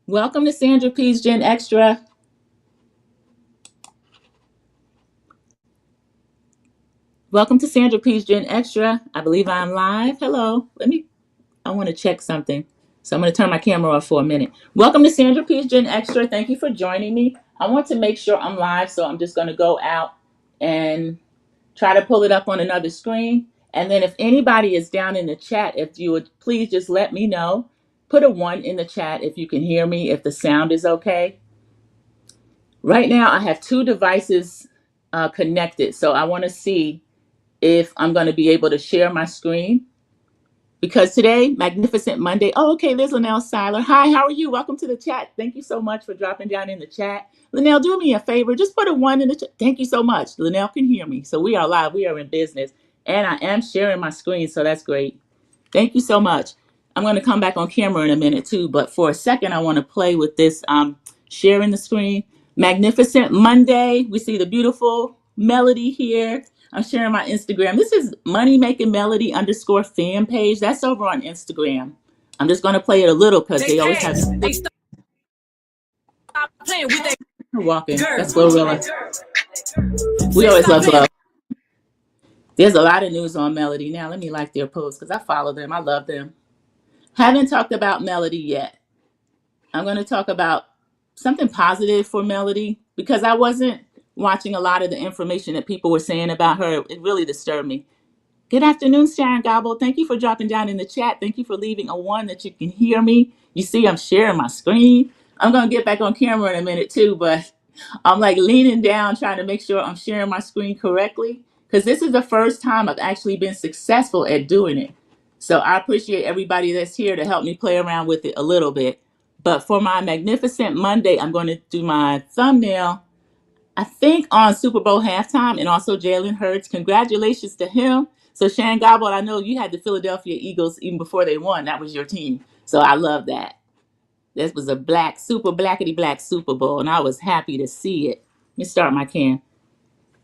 Welcome to Sandra P's Gen Extra. Welcome to Sandra P's Gen Extra. I believe I'm live. Hello. I want to check something. So I'm going to turn my camera off for a minute. Welcome to Sandra P's Gen Extra. Thank you for joining me. I want to make sure I'm live, so I'm just going to go out and try to pull it up on another screen. And then if anybody is down in the chat, if you would please just let me know. Put a 1 in the chat if you can hear me, if the sound is okay. Right now, I have two devices connected, so I want to see if I'm going to be able to share my screen. Because today, Magnificent Monday. Oh, okay, there's Linnell Seiler. Hi, how are you? Welcome to the chat. Thank you so much for dropping down in the chat. Linnell, do me a favor. Just put a 1 in the chat. Thank you so much. Linnell can hear me. So we are live. We are in business. And I am sharing my screen, so that's great. Thank you so much. I'm going to come back on camera in a minute too, but for a second, I want to play with this sharing the screen. Magnificent Monday. We see the beautiful Melody here. I'm sharing my Instagram. This is Money Making Melody _ fan page. That's over on Instagram. I'm just going to play it a little because they always have. They stop playing with that. Walking. That's Glorilla. We always love Glow. There's a lot of news on Melody now. Let me like their posts because I follow them. I love them. Haven't talked about Melody yet. I'm going to talk about something positive for Melody because I wasn't watching a lot of the information that people were saying about her. It really disturbed me. Good afternoon, Sharon Gobble. Thank you for dropping down in the chat. Thank you for leaving a 1 that you can hear me. You see, I'm sharing my screen. I'm going to get back on camera in a minute too, but I'm like leaning down trying to make sure I'm sharing my screen correctly because this is the first time I've actually been successful at doing it. So I appreciate everybody that's here to help me play around with it a little bit. But for my Magnificent Monday, I'm going to do my thumbnail, I think, on Super Bowl halftime and also Jalen Hurts. Congratulations to him. So Shan Gobble, I know you had the Philadelphia Eagles even before they won. That was your team. So I love that. This was a super blackety black Super Bowl, and I was happy to see it. Let me start my can.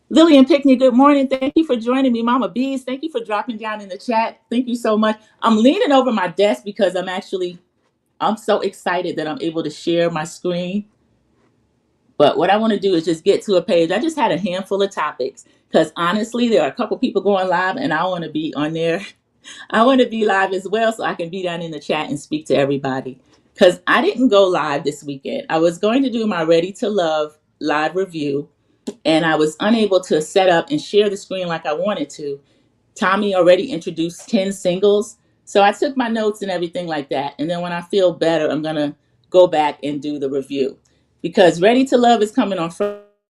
Lillian Pickney, good morning. Thank you for joining me. Mama Bees, thank you for dropping down in the chat. Thank you so much. I'm leaning over my desk because I'm so excited that I'm able to share my screen. But what I want to do is just get to a page. I just had a handful of topics because honestly, there are a couple people going live and I want to be on there. I want to be live as well so I can be down in the chat and speak to everybody. Because I didn't go live this weekend. I was going to do my Ready to Love live review and I was unable to set up and share the screen like I wanted to. Tommy already introduced 10 singles. So I took my notes and everything like that. And then when I feel better, I'm going to go back and do the review. Because Ready to Love is coming on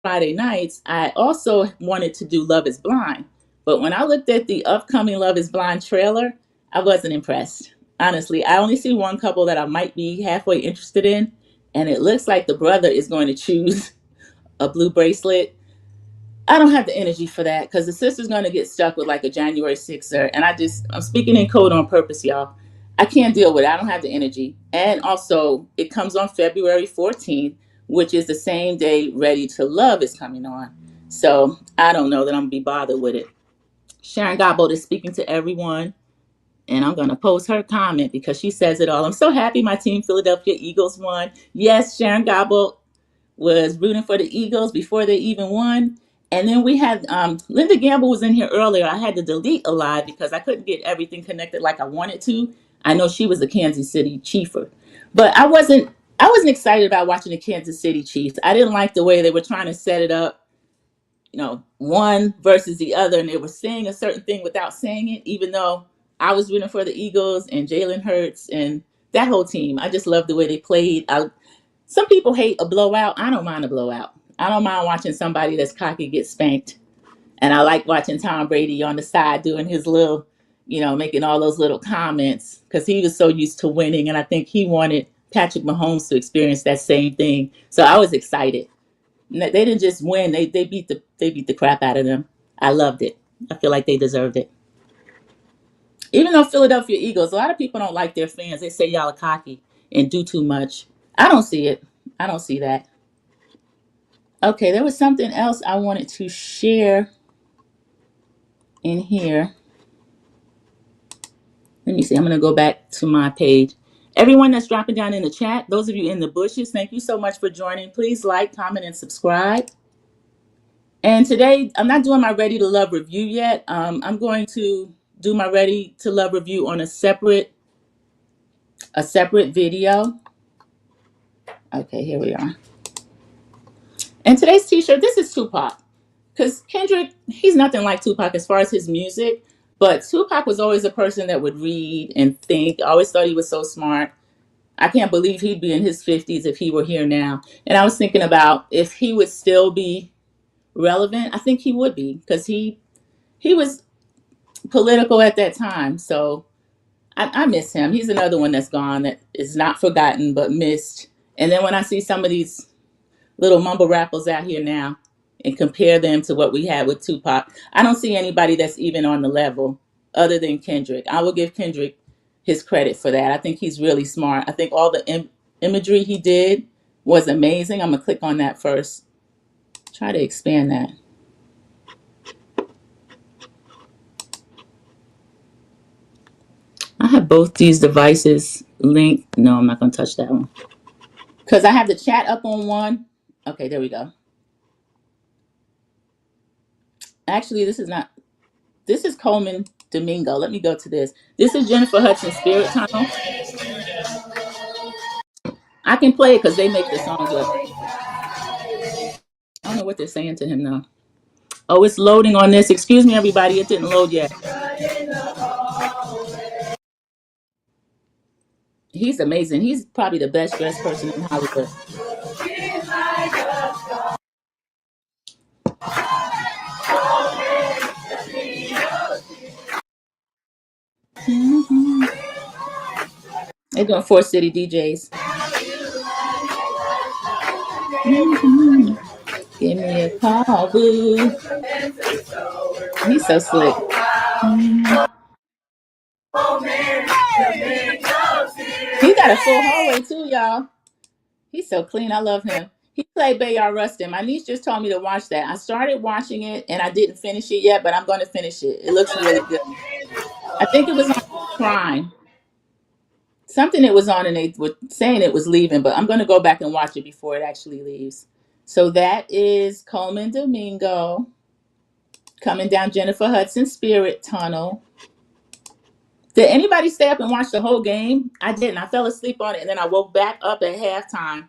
Friday nights, I also wanted to do Love is Blind. But when I looked at the upcoming Love is Blind trailer, I wasn't impressed. Honestly, I only see one couple that I might be halfway interested in. And it looks like the brother is going to choose a blue bracelet. I don't have the energy for that because the sister's going to get stuck with like a January 6er. And I'm speaking in code on purpose, y'all. I can't deal with it. I don't have the energy. And also, it comes on February 14th, which is the same day Ready to Love is coming on. So I don't know that I'm going to be bothered with it. Sharon Gobbo is speaking to everyone. And I'm going to post her comment because she says it all. I'm so happy my team, Philadelphia Eagles, won. Yes, Sharon Gobbo was rooting for the Eagles before they even won. And then we had Linda Gamble was in here earlier. I had to delete a live because I couldn't get everything connected like I wanted to. I know she was a Kansas City Chiefer, but I wasn't excited about watching the Kansas City Chiefs. I didn't like the way they were trying to set it up, one versus the other, and they were saying a certain thing without saying it, even though I was rooting for the Eagles and Jalen Hurts and that whole team. I just loved the way they played. Some people hate a blowout. I don't mind a blowout. I don't mind watching somebody that's cocky get spanked. And I like watching Tom Brady on the side doing his little, making all those little comments because he was so used to winning. And I think he wanted Patrick Mahomes to experience that same thing. So I was excited. They didn't just win. They beat the crap out of them. I loved it. I feel like they deserved it. Even though Philadelphia Eagles, a lot of people don't like their fans. They say y'all are cocky and do too much. I don't see it. I don't see that. Okay, there was something else I wanted to share in here. Let me see. I'm going to go back to my page. Everyone that's dropping down in the chat, those of you in the bushes, thank you so much for joining. Please like, comment, and subscribe. And today, I'm not doing my Ready to Love review yet. I'm going to do my Ready to Love review on a separate video. Okay, here we are. And today's t-shirt, this is Tupac. Because Kendrick, he's nothing like Tupac as far as his music. But Tupac was always a person that would read and think. I always thought he was so smart. I can't believe he'd be in his 50s if he were here now. And I was thinking about if he would still be relevant. I think he would be, because he was political at that time. So I miss him. He's another one that's gone, that is not forgotten but missed. And then when I see some of these little mumble rappers out here now and compare them to what we had with Tupac, I don't see anybody that's even on the level other than Kendrick. I will give Kendrick his credit for that. I think he's really smart. I think all the imagery he did was amazing. I'm going to click on that first. Try to expand that. I have both these devices linked. No, I'm not going to touch that one, because I have the chat up on one. Okay, there we go. Actually, this is not. This is Coleman Domingo. Let me go to this. This is Jennifer Hudson's Spirit Tunnel. I can play it because they make the songs up. I don't know what they're saying to him though. Oh, it's loading on this. Excuse me, everybody. It didn't load yet. He's amazing. He's probably the best dressed person in Hollywood. Mm-hmm. They're doing 4 City DJs. Mm-hmm. Give me a call, boo. He's so slick. Mm-hmm. He got a full hallway too, y'all. He's so clean. I love him. He played Bayard Rustin. My niece just told me to watch that. I started watching it and I didn't finish it yet, but I'm going to finish it. It looks really good. I think it was on Prime. Something it was on, and they were saying it was leaving, but I'm going to go back and watch it before it actually leaves. So that is Coleman Domingo coming down Jennifer Hudson Spirit Tunnel. Did anybody stay up and watch the whole game? I didn't. I fell asleep on it, and then I woke back up at halftime.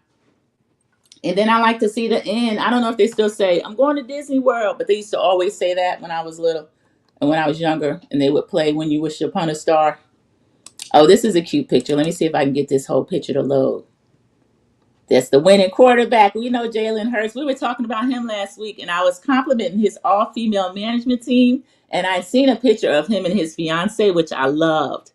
And then I like to see the end. I don't know if they still say, I'm going to Disney World, but they used to always say that when I was little and when I was younger, and they would play When You Wish Upon a Star. Oh, this is a cute picture. Let me see if I can get this whole picture to load. That's the winning quarterback. We know Jalen Hurts. We were talking about him last week, and I was complimenting his all-female management team, and I'd seen a picture of him and his fiance, which I loved.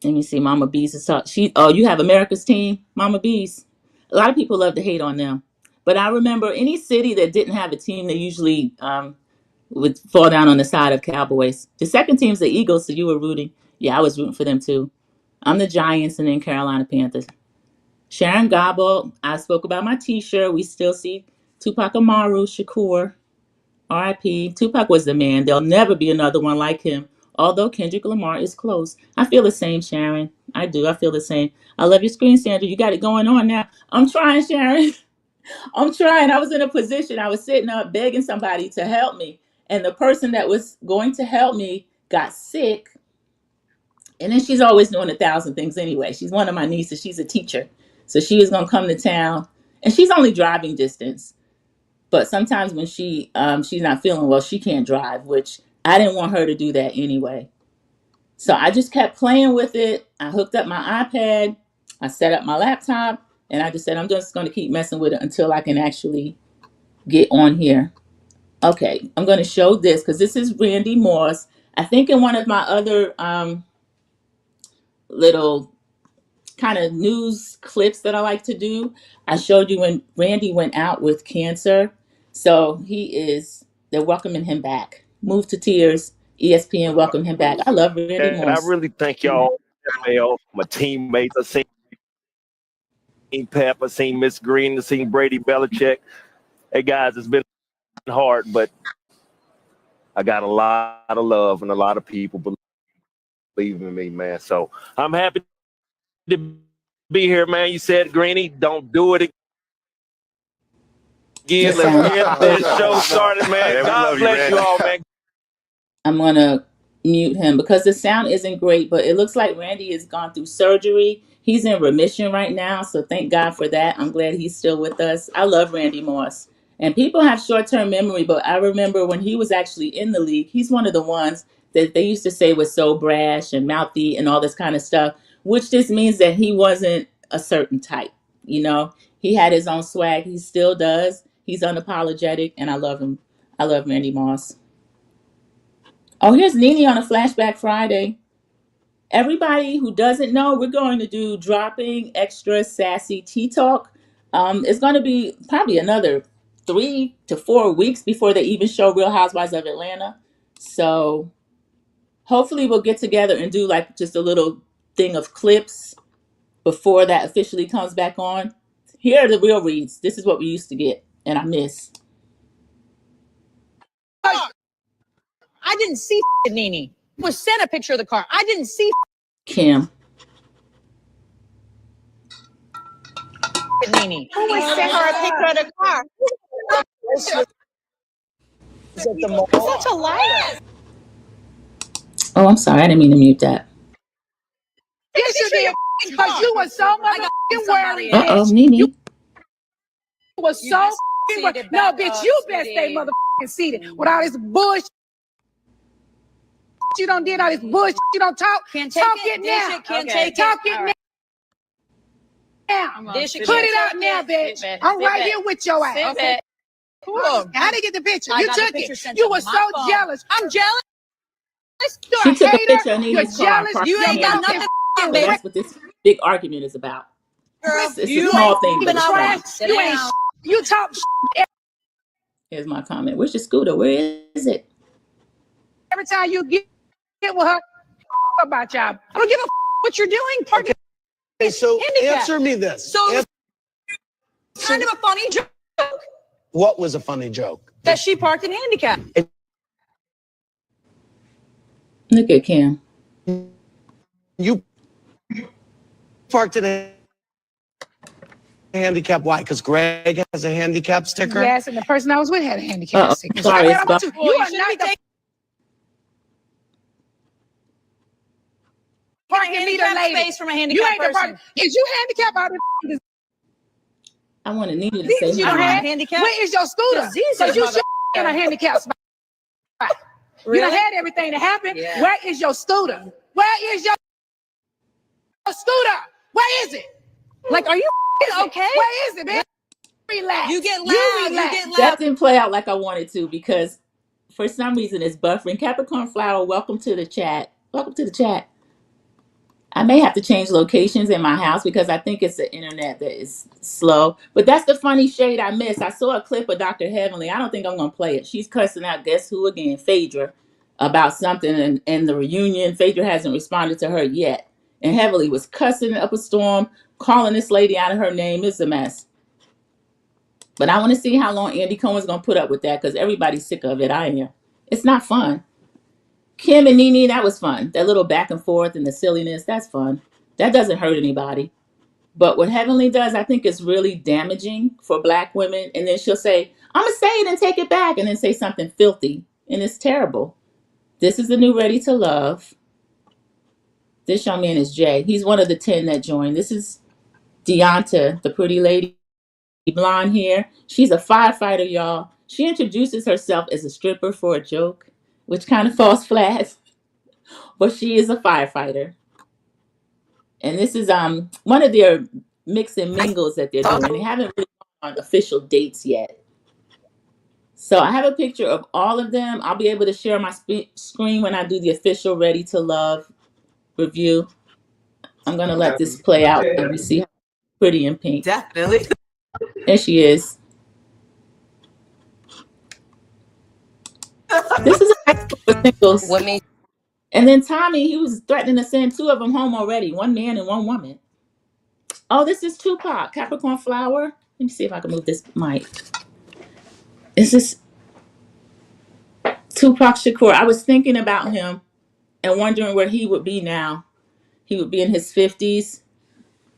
Let me see. Mama Bees is talking. Oh, you have America's team, Mama Bees. A lot of people love to hate on them, but I remember any city that didn't have a team, they usually would fall down on the side of Cowboys. The second team's the Eagles, so you were rooting. Yeah, I was rooting for them too. I'm the Giants, and then Carolina Panthers. Sharon Gobble, I spoke about my t-shirt. We still see Tupac Amaru Shakur, R.I.P. Tupac was the man. There'll never be another one like him. Although Kendrick Lamar is close. I feel the same, Sharon. I do. I feel the same. I love your screen, Sandra. You got it going on now. I'm trying, Sharon. I'm trying. I was in a position. I was sitting up begging somebody to help me. And the person that was going to help me got sick. And then she's always doing 1,000 things anyway. She's one of my nieces. She's a teacher. So she was going to come to town. And she's only driving distance. But sometimes when she's not feeling well, she can't drive, which I didn't want her to do that anyway. So I just kept playing with it. I hooked up my iPad. I set up my laptop. And I just said, I'm just going to keep messing with it until I can actually get on here. Okay, I'm going to show this because this is Randy Moss. I think in one of my other little kind of news clips that I like to do, I showed you when Randy went out with cancer. So they're welcoming him back. Move to Tears, ESPN welcome him back. I love Randy Moss. And I really thank y'all, my teammates. I've seen Pep, I've seen Miss Green, I've seen Brady Belichick. Hey guys, it's been hard, but I got a lot of love and a lot of people believe in me, man. So I'm happy to be here, man. You said, Greeny, don't do it again. Yes, Let's sound. get this show started, man. God bless you all, man. I'm gonna mute him because the sound isn't great, but it looks like Randy has gone through surgery. He's in remission right now, so thank God for that. I'm glad he's still with us. I love Randy Moss. And people have short-term memory, but I remember when he was actually in the league, he's one of the ones that they used to say was so brash and mouthy and all this kind of stuff, which just means that he wasn't a certain type. You know, he had his own swag. He still does. He's unapologetic, and I love him. I love Randy Moss. Oh, here's Nene on a Flashback Friday. Everybody who doesn't know, we're going to do dropping extra sassy tea talk. It's going to be probably another 3 to 4 weeks before they even show Real Housewives of Atlanta. So hopefully we'll get together and do like just a little thing of clips before that officially comes back on. Here are the real reads. This is what we used to get, and I miss. I didn't see Nene. Was sent a picture of the car. I didn't see Kim. Nene. Who was sent her a picture of the car? Such a liar. Oh, I'm sorry. I didn't mean to mute that. Yes, you did. Because you were so motherfucking worried. Uh-oh, Nene. You was so worried. No, bitch, you best stay motherfucking seated with all this bullshit. You don't did all this bullshit. You don't talk. Can't take talk it now. Can't take talk it now. Put it out now, bitch. I'm right here with your ass. Okay. Cool. I didn't get the picture. You took it. You were so jealous. I'm jealous. She took a picture of Nene's car. Jealous. You ain't got nothing. So that's what this big argument is about. Girl, it's a small thing, but it's fun. You ain't. You talk. Here's my comment. Where's your scooter? Where is it? Every time you get with her, about y'all. I don't give a what you're doing. Parking. Okay, so answer me this. So kind of a funny joke. What was a funny joke? That she parked in handicap. Look at Kim. You parked in a handicap. Why? Because Greg has a handicap sticker? Yes, and the person I was with had a handicap sticker. Sorry, you are not the parking meter lady. Space from a handicapped person. Is you handicapped out of I wanted Nene to say you don't have handicap. Where is your scooter? Because you should in a handicap spot. Really? You done had everything to happen. Yeah. Where is your scooter? Where is your scooter? Where is it? Like, are you okay? Where is it, man? Relax. You get loud. You get loud. That didn't play out like I wanted to because for some reason it's buffering. Capricorn Flower, welcome to the chat. Welcome to the chat. I may have to change locations in my house because I think it's the internet that is slow. But that's the funny shade I missed. I saw a clip of Dr. Heavenly. I don't think I'm going to play it. She's cussing out, guess who again? Phaedra, about something in the reunion. Phaedra hasn't responded to her yet. And Heavenly was cussing up a storm, calling this lady out of her name. It's a mess. But I want to see how long Andy Cohen's going to put up with that because everybody's sick of it. I am. It's not fun. Kim and Nene, that was fun. That little back and forth and the silliness, that's fun. That doesn't hurt anybody. But what Heavenly does, I think is really damaging for Black women. And then she'll say, I'm going to say it and take it back. And then say something filthy. And it's terrible. This is the new Ready to Love. This young man is Jay. He's one of the 10 that joined. This is Deonta, the pretty lady, blonde hair. She's a firefighter, y'all. She introduces herself as a stripper for a joke, which kind of falls flat, but she is a firefighter. And this is one of their mix and mingles that they're doing. They haven't really gone on official dates yet. So I have a picture of all of them. I'll be able to share my screen when I do the official Ready to Love review. I'm going to let this play out and we see how pretty in pink. Definitely. There she is. This is a high school for singles. And then Tommy, he was threatening to send 2 of them home already. 1 man and 1 woman. Oh, this is Tupac, Capricorn Flower. Let me see if I can move this mic. This is Tupac Shakur. I was thinking about him and wondering where he would be now. He would be in his 50s.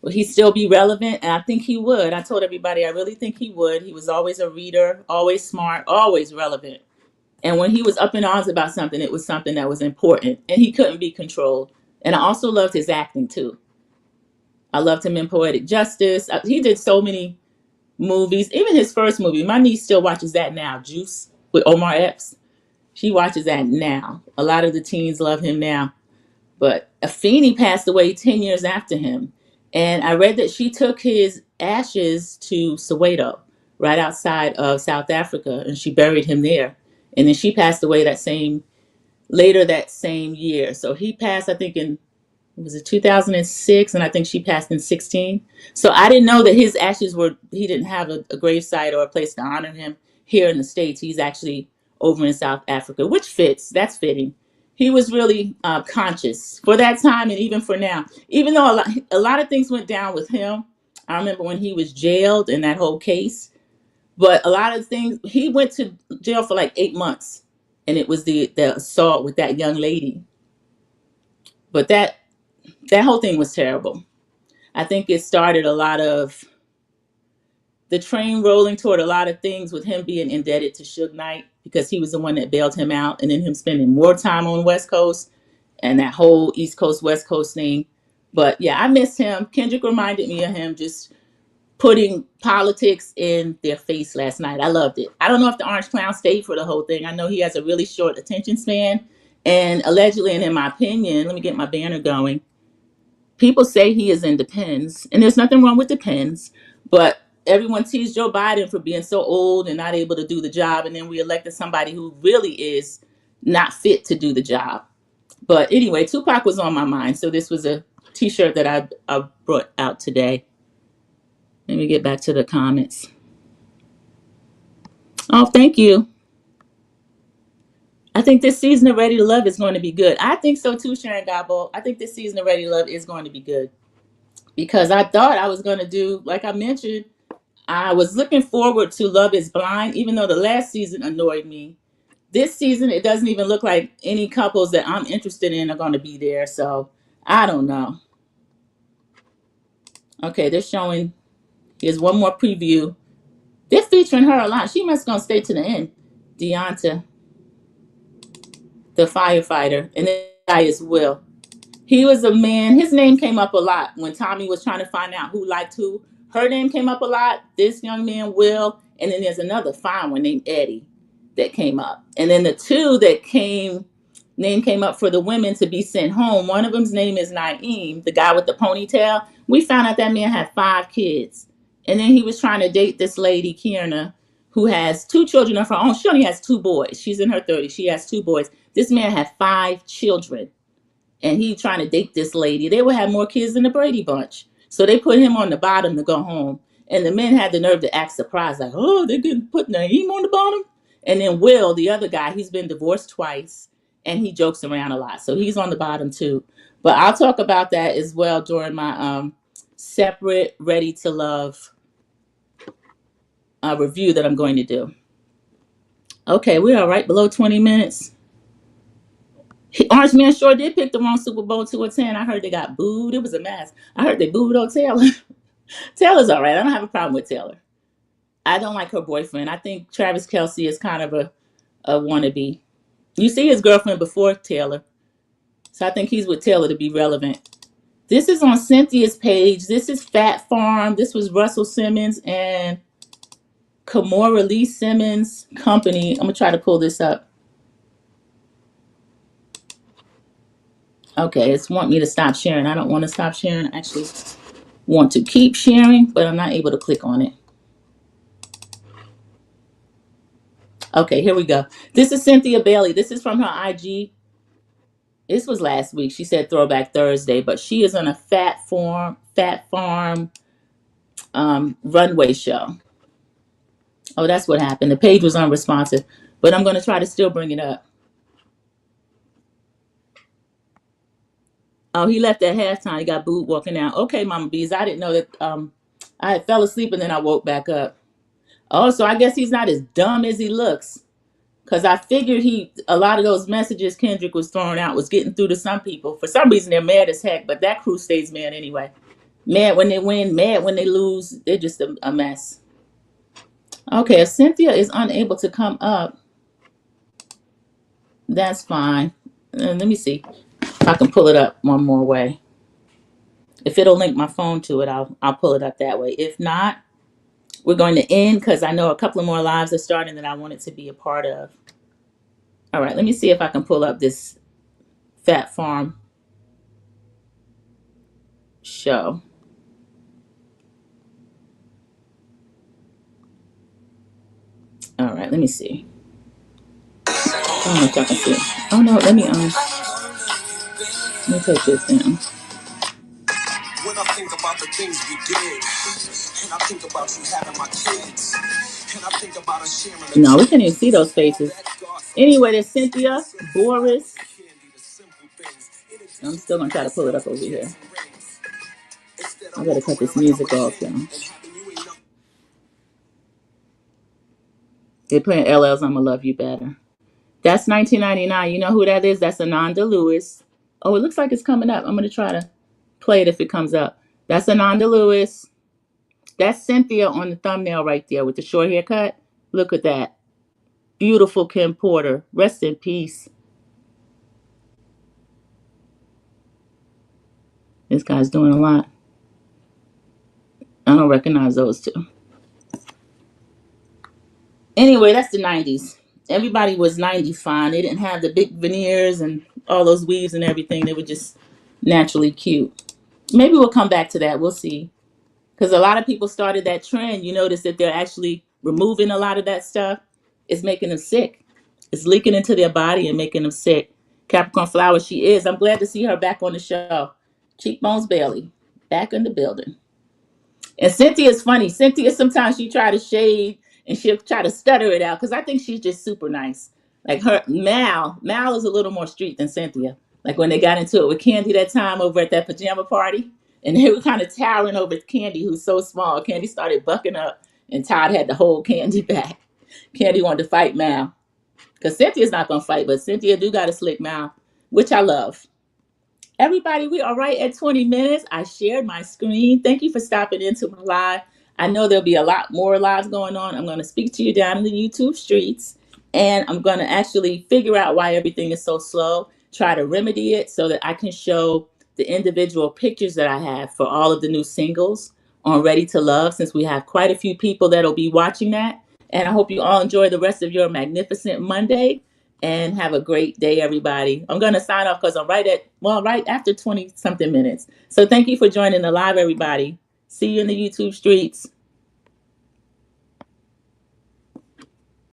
Will he still be relevant? And I think he would. I told everybody I really think he would. He was always a reader, always smart, always relevant. And when he was up in arms about something, it was something that was important, and he couldn't be controlled. And I also loved his acting too. I loved him in Poetic Justice. He did so many movies. Even his first movie, my niece still watches that now, Juice with Omar Epps. She watches that now. A lot of the teens love him now. But Afeni passed away 10 years after him. And I read that she took his ashes to Soweto, right outside of South Africa, and she buried him there. And then she passed away later that same year. So he passed, I think, in, was it 2006? And I think she passed in 16. So I didn't know that his ashes he didn't have a gravesite or a place to honor him here in the States. He's actually over in South Africa, which fits. That's fitting. He was really conscious for that time and even for now. Even though a lot of things went down with him. I remember when he was jailed in that whole case. But a lot of things, he went to jail for like 8 months. And it was the assault with that young lady. But that whole thing was terrible. I think it started a lot of the train rolling toward a lot of things with him being indebted to Suge Knight because he was the one that bailed him out, and then him spending more time on West Coast and that whole East Coast, West Coast thing. But yeah, I miss him. Kendrick reminded me of him just putting politics in their face last night. I loved it. I don't know if the Orange Clown stayed for the whole thing. I know he has a really short attention span. And allegedly, and in my opinion, let me get my banner going, people say he is in Depends, and there's nothing wrong with Depends, but everyone teased Joe Biden for being so old and not able to do the job, and then we elected somebody who really is not fit to do the job. But anyway, Tupac was on my mind, so this was a t-shirt that I brought out today. Let me get back to the comments. Oh, thank you. I think this season of Ready to Love is going to be good. I think so too, Sharon Gabo. I think this season of Ready to Love is going to be good. Because I thought I was going to do, like I mentioned, I was looking forward to Love is Blind, even though the last season annoyed me. This season, it doesn't even look like any couples that I'm interested in are going to be there. So I don't know. Okay, they're showing, here's one more preview. They're featuring her a lot. She must going to stay to the end. Deonta, the firefighter, and this guy is Will. He was a man, his name came up a lot when Tommy was trying to find out who liked who. Her name came up a lot, this young man, Will, and then there's another fine one named Eddie that came up. And then the two that name came up for the women to be sent home. One of them's name is Naeem, the guy with the ponytail. We found out that man had 5 kids. And then he was trying to date this lady, Kierna, who has 2 children of her own. She only has 2 boys. She's in her 30s. She has 2 boys. This man had 5 children. And he trying to date this lady. They would have more kids than the Brady Bunch. So they put him on the bottom to go home. And the men had the nerve to act surprised, like, oh, they're going to put Naeem on the bottom? And then Will, the other guy, he's been divorced twice, and he jokes around a lot. So he's on the bottom, too. But I'll talk about that as well during my separate Ready to Love review that I'm going to do. Okay, we are right below 20 minutes. Orange Man sure did pick the wrong Super Bowl 2 or 10. I heard they got booed. It was a mess. I heard they booed on Taylor. Taylor's all right. I don't have a problem with Taylor. I don't like her boyfriend. I think Travis Kelce is kind of a wannabe. You see his girlfriend before Taylor. So I think he's with Taylor to be relevant. This is on Cynthia's page. This is Fat Farm. This was Russell Simmons and Kimora Lee Simmons Company. I'm going to try to pull this up. Okay, it's want me to stop sharing. I don't want to stop sharing. I actually want to keep sharing, but I'm not able to click on it. Okay, here we go. This is Cynthia Bailey. This is from her IG. This was last week. She said Throwback Thursday, but she is on a Fat Farm runway show. Oh, that's what happened. The page was unresponsive, but I'm going to try to still bring it up. Oh, he left at halftime. He got booed walking out. Okay, Mama Bees. I didn't know that. I fell asleep and then I woke back up. Oh, so I guess he's not as dumb as he looks. Because I figured a lot of those messages Kendrick was throwing out was getting through to some people. For some reason, they're mad as heck, but that crew stays mad anyway. Mad when they win, mad when they lose. They're just a mess. Okay, if Cynthia is unable to come up, that's fine. Let me see if I can pull it up one more way. If it'll link my phone to it, I'll pull it up that way. If not, we're going to end because I know a couple of more lives are starting that I wanted to be a part of. All right, let me see if I can pull up this Fat Farm show. All right, let me see. I don't know if y'all can see it. Oh no, let me take this down. When I think about the things we did, and I think about you having my kids, and I think about us sharing. No, we can't even see those faces. Anyway, there's Cynthia, Boris. I'm still gonna try to pull it up over here. I gotta cut this music off, y'all. They're playing LL's I'ma Love You Better. That's 1999. You know who that is? That's Ananda Lewis. Oh, it looks like it's coming up. I'm gonna try to play it if it comes up. That's Ananda Lewis. That's Cynthia on the thumbnail right there with the short haircut. Look at that. Beautiful Kim Porter. Rest in peace. This guy's doing a lot. I don't recognize those two. Anyway, that's the 90s. Everybody was 90s fine. They didn't have the big veneers and all those weaves and everything. They were just naturally cute. Maybe we'll come back to that. We'll see. Because a lot of people started that trend. You notice that they're actually removing a lot of that stuff. It's making them sick. It's leaking into their body and making them sick. Capricorn Flower, she is. I'm glad to see her back on the show. Cheekbones Bailey, back in the building. And Cynthia's funny. Cynthia, sometimes she try to shade and she'll try to stutter it out because I think she's just super nice. Like her, Mal is a little more street than Cynthia. Like when they got into it with Candy that time over at that pajama party, and they were kind of towering over Candy, who's so small. Candy started bucking up, and Todd had to hold Candy back. Candy wanted to fight Mal because Cynthia's not going to fight, but Cynthia do got a slick mouth, which I love. Everybody, we are right at 20 minutes. I shared my screen. Thank you for stopping into my live. I know there'll be a lot more lives going on. I'm going to speak to you down in the YouTube streets, and I'm going to actually figure out why everything is so slow, try to remedy it so that I can show the individual pictures that I have for all of the new singles on Ready to Love, since we have quite a few people that'll be watching that. And I hope you all enjoy the rest of your magnificent Monday. And have a great day, everybody. I'm going to sign off because I'm right after 20 something minutes. So thank you for joining the live, everybody. See you in the YouTube streets.